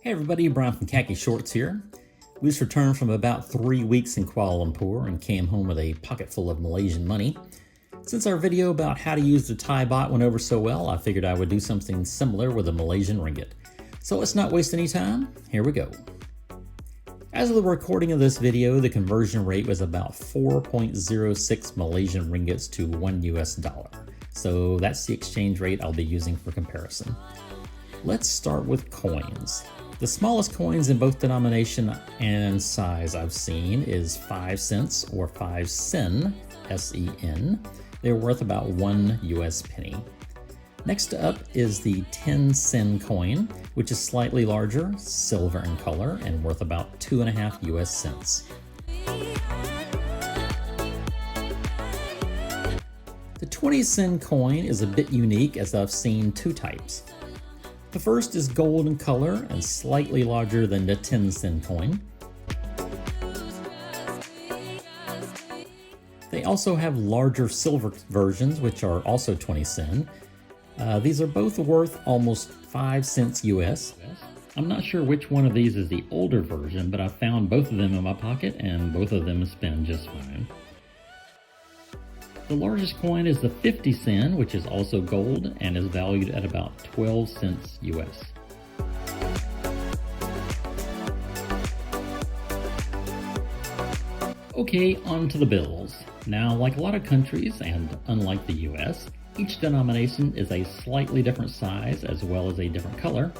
Hey everybody, Brian from Khaki Shorts here. We just returned from about 3 weeks in Kuala Lumpur and came home with a pocket full of Malaysian money. Since our video about how to use the Thai Baht went over so well, I figured I would do something similar with the Malaysian Ringgit. So let's not waste any time, here we go. As of the recording of this video, the conversion rate was about 4.06 Malaysian Ringgits to $1 US. So that's the exchange rate I'll be using for comparison. Let's start with coins. The smallest coins in both denomination and size I've seen is 5 cents or 5 sen, S-E-N. They're worth about 1 US penny. Next up is the 10 sen coin, which is slightly larger, silver in color, and worth about 2.5 US cents. The 20 sen coin is a bit unique as I've seen two types. The first is gold in color and slightly larger than the 10 sen coin. They also have larger silver versions, which are also 20 sen. These are both worth almost 5 cents US. I'm not sure which one of these is the older version, but I found both of them in my pocket and both of them spin just fine. The largest coin is the 50 sen, which is also gold and is valued at about 12 cents US. Okay, on to the bills. Now, like a lot of countries, and unlike the US, each denomination is a slightly different size as well as a different color,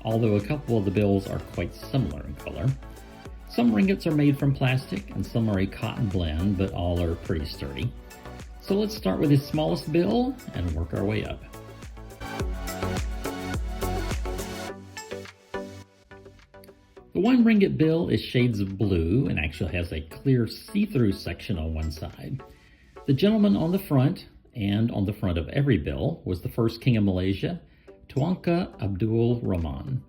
although a couple of the bills are quite similar in color. Some ringgits are made from plastic and some are a cotton blend, but all are pretty sturdy. So let's start with the smallest bill and work our way up. The 1 ringgit bill is shades of blue and actually has a clear see-through section on one side. The gentleman on the front, and on the front of every bill, was the first king of Malaysia, Tuanka Abdul Rahman.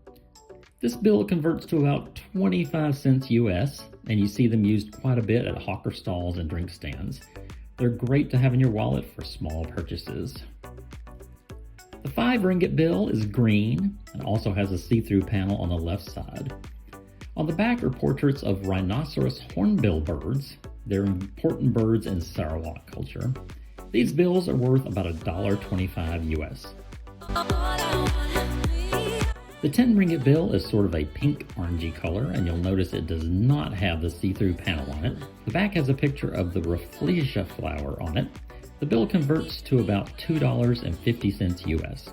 This bill converts to about 25 cents US, and you see them used quite a bit at hawker stalls and drink stands. They're great to have in your wallet for small purchases. The 5 ringgit bill is green and also has a see-through panel on the left side. On the back are portraits of rhinoceros hornbill birds. They're important birds in Sarawak culture. These bills are worth about $1.25 US. The 10 ringgit bill is sort of a pink orangey color, and you'll notice it does not have the see-through panel on it. The back has a picture of the rafflesia flower on it. The bill converts to about $2.50 US.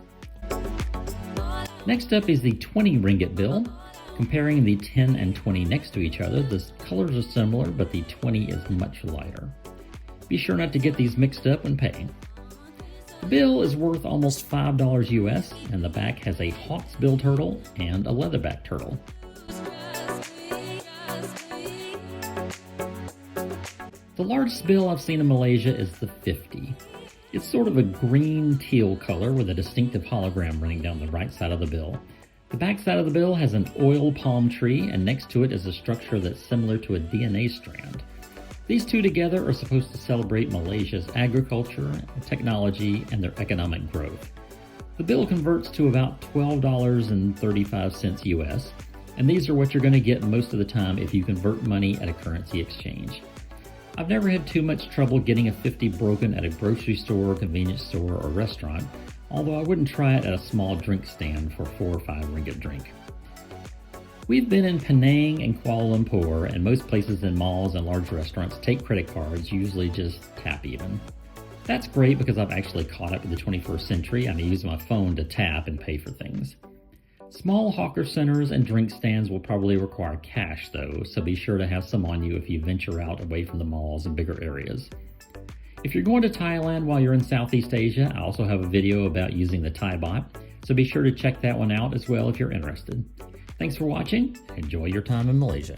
Next up is the 20 ringgit bill. Comparing the 10 and 20 next to each other, the colors are similar, but the 20 is much lighter. Be sure not to get these mixed up when paying. The bill is worth almost $5 US, and the back has a hawksbill turtle and a leatherback turtle. The largest bill I've seen in Malaysia is the 50. It's sort of a green teal color with a distinctive hologram running down the right side of the bill. The back side of the bill has an oil palm tree, and next to it is a structure that's similar to a DNA strand. These two together are supposed to celebrate Malaysia's agriculture, technology, and their economic growth. The bill converts to about $12.35 US, and these are what you're going to get most of the time if you convert money at a currency exchange. I've never had too much trouble getting a 50 broken at a grocery store, convenience store, or restaurant, although I wouldn't try it at a small drink stand for 4 or 5 ringgit drink. We've been in Penang and Kuala Lumpur, and most places in malls and large restaurants take credit cards, usually just tap even. That's great because I've actually caught up to the 21st century and I use my phone to tap and pay for things. Small hawker centers and drink stands will probably require cash though, so be sure to have some on you if you venture out away from the malls and bigger areas. If you're going to Thailand while you're in Southeast Asia, I also have a video about using the Thai Baht, so be sure to check that one out as well if you're interested. Thanks for watching. Enjoy your time in Malaysia.